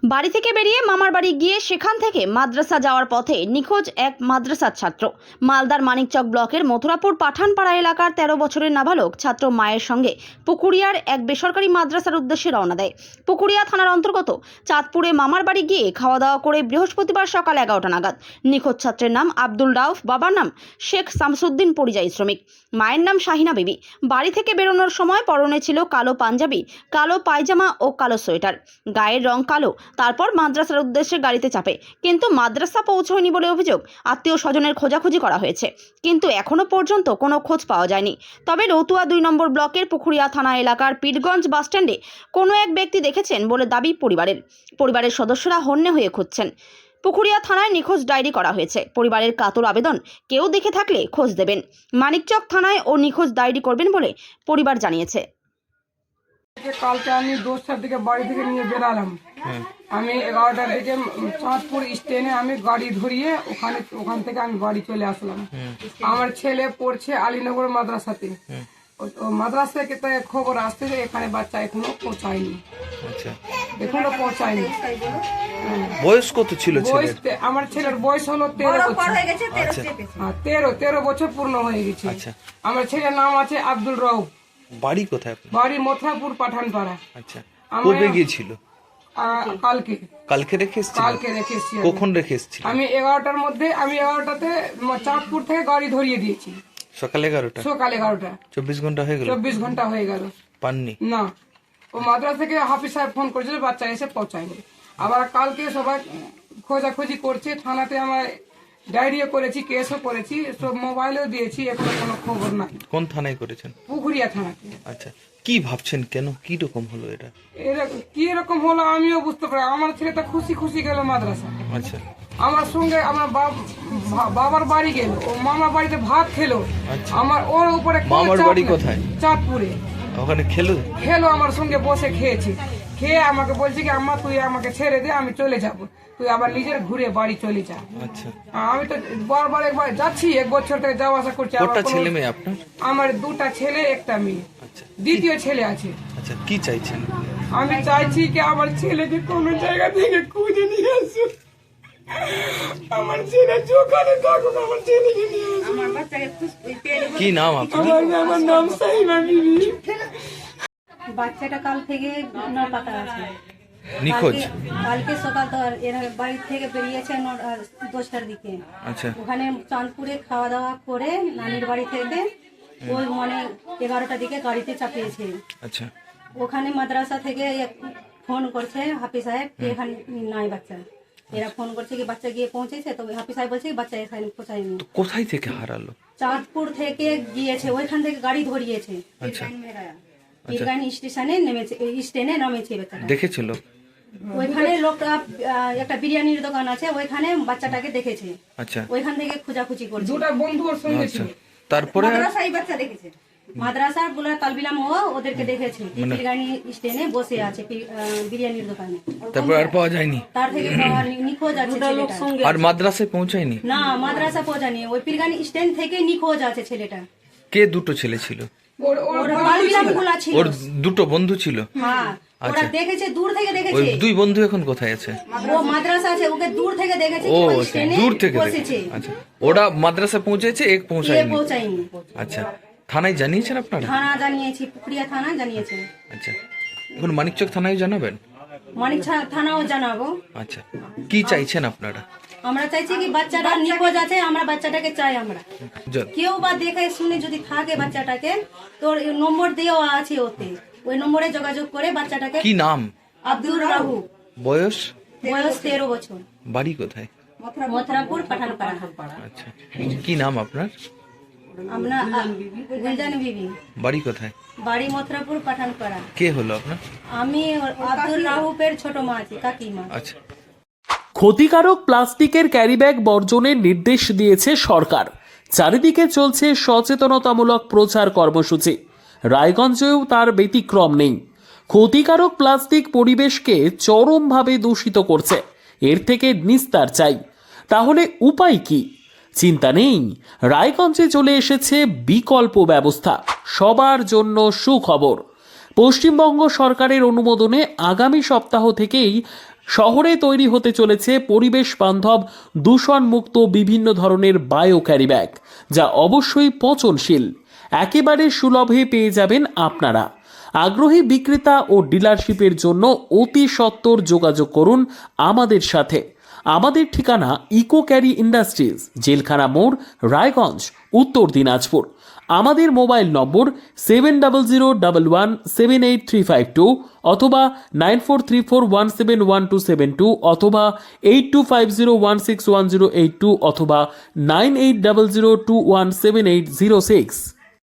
বাড়ি থেকে বেরিয়ে মামার বাড়ি গিয়ে সেখান থেকে মাদ্রাসা যাওয়ার পথে নিখোঁজ এক মাদ্রাসার ছাত্র। মালদার মানিকচক ব্লকের মথুরাপুর পাঠানপাড়া এলাকার 13 বছরের নাবালক ছাত্র মায়ের সঙ্গে পুকুরিয়ার এক বেসরকারি মাদ্রাসার উদ্দেশ্যে রওনা দেয়। পুকুরিয়া থানার অন্তর্গত চাঁদপুরে মামার বাড়ি গিয়ে খাওয়া দাওয়া করে বৃহস্পতিবার সকাল 11টা নাগাদ নিখোঁজ ছাত্রের নাম আব্দুল রাউফ, বাবার নাম শেখ শামসুদ্দিন, পরিযায়ী শ্রমিক, মায়ের নাম শাহিনা বিবি। বাড়ি থেকে বেরোনোর সময় পরনে ছিল কালো পাঞ্জাবি, কালো পায়জামা ও কালো সোয়েটার, গায়ের রং কালো। তারপর মাদ্রাসার উদ্দেশ্যে গাড়িতে চাপে, কিন্তু মাদ্রাসা পৌঁছয়নি বলে অভিযোগ। আত্মীয় স্বজনের খোঁজাখুঁজি করা হয়েছে, কিন্তু এখনো পর্যন্ত কোনো খোঁজ পাওয়া যায়নি। তবে রতুয়া 2 নম্বর ব্লকের পুকুরিয়া থানা এলাকার পীরগঞ্জ বাসস্ট্যান্ডে কোনো এক ব্যক্তি দেখেছেন বলে দাবি পরিবারের সদস্যরা হন্যে হয়ে খুঁজছেন। পুকুরিয়া থানায় নিখোঁজ ডায়েরি করা হয়েছে। পরিবারের কাতর আবেদন, কেউ দেখে থাকলে খোঁজ দেবেন। মানিকচক থানায় ও নিখোঁজ ডায়েরি করবেন বলে পরিবার জানিয়েছে। কালকে আমি 10টার দিকে বাড়ি থেকে নিয়ে বেরালাম। আমি 11টার দিকে চাঁদপুর স্টেশনে আমি গাড়ি ধরিয়ে ওখান থেকে আমি বাড়ি চলে আসলাম। আমার ছেলে পড়ছে আলীনগর মাদ্রাসাতে। মাদ্রাসা থেকে খবর আসছে যে এখানে বাচ্চা এখনো পৌঁছায়নি। এখনো পৌঁছায়নি। বয়স কত ছিল? আমার ছেলের বয়স হলো 13 বছর। 13 বছর পূর্ণ হয়ে গেছে। আমার ছেলের নাম আছে আব্দুল রাউফ। বাড়ি কোথায়? বাড়ি মথুরাপুর পাঠানপাড়া। আচ্ছা, কবে গিয়েছিল? কালকে রেখে এসেছি। কখন রেখে এসেছি? আমি 11টার মধ্যে, আমি 11টাতে চাঁদপুর থেকে গাড়ি ধরিয়ে দিয়েছি। সকাল 11টা? সকাল 11টা। 24 ঘন্টা হয়ে গেল? 24 ঘন্টা হয়ে গেল। পাননি? না, ও মাদ্রাসা থেকে হাফিজ সাহেব ফোন করেছিল, বাচ্চা এসে পৌঁছায়নি। আবার কালকে সবাই খোঁজাখুঁজি করছে। থানাতে আমার ডায়েরিও করেছি, কেসও করেছি, সব মোবাইলেও দিয়েছি, এখনো কোনো খবর নাই। কোন থানায় করেছেন? পুকুরিয়া থানাতে। আচ্ছা, কি ভাবছেন, কেন কি রকম হলো এটা? কি রকম হলো আমিও বুঝতে পারি। আমার ছেলেটা খুশি খুশি গেল মাদ্রাসা। আচ্ছা, আমার সঙ্গে আমার বাবার বাড়ি গেল, ও মামার বাড়িতে ভাত খেলো। আমার ওর উপরে মামার বাড়ি কোথায়? চাঁদপুরে। ওখানে খেলো আমার সঙ্গে বসে খেয়েছি। খেয়ে আমাকে বলছে কি, আম্মা তুই আমাকে ছেড়ে দে, আমি চলে যাব, তুই আবার নিজের ঘুরে বাড়ি চলে যা। আচ্ছা, আমি তো বারবার একবার যাচ্ছি, 1 বছর থেকে যাওয়া আসা করছি। কটা ছেলে মেয়ে আপনার? আমার 2টা ছেলে, 1টা মেয়ে। আচ্ছা, দ্বিতীয় ছেলে আছে। আচ্ছা, কি চাইছেন? আমি চাইছি কি আমার ছেলেকে কোনো জায়গা থেকে খুঁজে নিয়ে আসুন। আমার ছেলে যেখানে থাকুক, আমার ছেলেকে নিয়ে আসুন। কি নাম আপনার? আমার নাম শাহিনা বিবি। বাচ্চাটা কাল থেকে পাতা আছে নিখোঁজ। কালকে সকাল তো এরা বাড়ি থেকে বেরিয়েছে 10টার দিকে। আচ্ছা, ওখানে চাঁদপুরে খাওয়া দাওয়া করে নানির বাড়ি থেকে ওই 11টার দিকে গাড়িতে চাপিয়েছে। আচ্ছা, ওখানে মাদ্রাসা থেকে ফোন করছে হাফিজ সাহেব, এখানে নাই বাচ্চা। এরা ফোন করছে কি বাচ্চা গিয়ে পৌঁছেছে, তো হাফিজ সাহেব বলছে বাচ্চা এখানে পৌঁছায়নি। কোথায় থেকে হারালো? চাঁদপুর থেকে গিয়েছে, ওইখান থেকে গাড়ি ধরিয়েছে। আচ্ছা, পীরগান স্টেশনে নেমেছে, স্টেশনে নামেছে বাচ্চাটা। দেখেছিল? ওইখানে লোকটা একটা বিরিয়ানির দোকান আছে, ওইখানে বাচ্চাটাকে দেখেছে। আচ্ছা, ওইখান থেকে খোঁজাখুঁজি করছে। 2টা বন্ধু ওর সঙ্গে ছিল। তারপরে মাদ্রাসায় বাচ্চা দেখেছে, মাদ্রাসার গুলা তালবিলাম ওদেরকে দেখেছে বিরিয়ানি স্টেশনে বসে আছে বিরিয়ানির দোকানে। তারপর আর পাওয়া যায়নি? তার থেকে নিখোঁজ আছে ছেলেটা। আর মাদ্রাসায় পৌঁছায়নি? না, মাদ্রাসা পৌঁছায়নি, ওই পীরগানি স্ট্যান্ড থেকে নিখোঁজ আছে ছেলেটা। কে? 2টো ছেলে ছিল? ওর তালবিলাম গুলা ছিল। ওর 2টো বন্ধু ছিল? হ্যাঁ, ওরা দেখেছে, দূর থেকে ওই দেখেছে। 2 বন্ধু এখন কোথায় আছে? ও মাদ্রাসা আছে, ওকে দূর থেকে দেখেছে। ও, ওই স্টেশনে দূর থেকে বসেছে। আচ্ছা, ওরা মাদ্রাসা পৌঁছেছে, এক পৌঁছায়নি। পৌঁছায়নি। আচ্ছা, থানায় জানিয়েছেন আপনারা? থানা জানিয়েছি, পুকুরিয়া থানা জানিয়েছে। আচ্ছা, এখন মানিকচক থানায় জানাবেন? মানিক থানাও জানাবো। আচ্ছা, কি চাইছেন আপনারা? আমরা চাইছি কি বাচ্চাটা নিখোঁজ আছে, আমরা বাচ্চাটাকে চাই। আমরা কেউ বা দেখে শুনে যদি থাকে বাচ্চাটাকে, তোর নম্বর দেওয়া আছে ওতে, ওই নম্বরে যোগাযোগ করে বাচ্চাটাকে। কি নাম? আব্দুল রাহু। বয়স? 13 বছর। বাড়ি কোথায়? মথুরাপুর পাঠানপাড়া। আচ্ছা, কি নাম আপনার? আমরা গুলজান বিবি। বাড়ি কোথায়? বাড়ি মথুরাপুর পাঠানপাড়া। কে হলো আপনার? আমি আব্দুল রাহুপের ছোট মা আছি, কাকিমা। আচ্ছা, ক্ষতিকারক প্লাস্টিকের ক্যারিব্যাগ বর্জনের নির্দেশ দিয়েছে সরকার। চারিদিকে চলছে সচেতনতামূলক প্রচার কর্মসূচি। রায়গঞ্জেও তার ব্যতিক্রম নেই। ক্ষতিকারক প্লাস্টিক পরিবেশকে চরমভাবে দূষিত করছে। এর থেকে নিস্তার চাই। তাহলে উপায় কি? চিন্তা নেই, রায়গঞ্জে চলে এসেছে বিকল্প ব্যবস্থা। সবার জন্য সুখবর। পশ্চিমবঙ্গ সরকারের অনুমোদনে আগামী সপ্তাহ থেকেই শহরে তৈরি হতে চলেছে পরিবেশ বান্ধব দূষণমুক্ত বিভিন্ন ধরনের বায়ো ক্যারিব্যাগ, যা অবশ্যই পচনশীল। একেবারে সুলভে পেয়ে যাবেন আপনারা। আগ্রহী বিক্রেতা ও ডিলারশিপের জন্য অতি সত্বর যোগাযোগ করুন আমাদের সাথে। আমাদের ঠিকানা ইকো ক্যারি ইন্ডাস্ট্রিজ, জেলখানা মোড়, রায়গঞ্জ, উত্তর দিনাজপুর। আমাদের মোবাইল নম্বর 7001178352 অথবা 9434171272 অথবা 8250161082 অথবা 9800217806।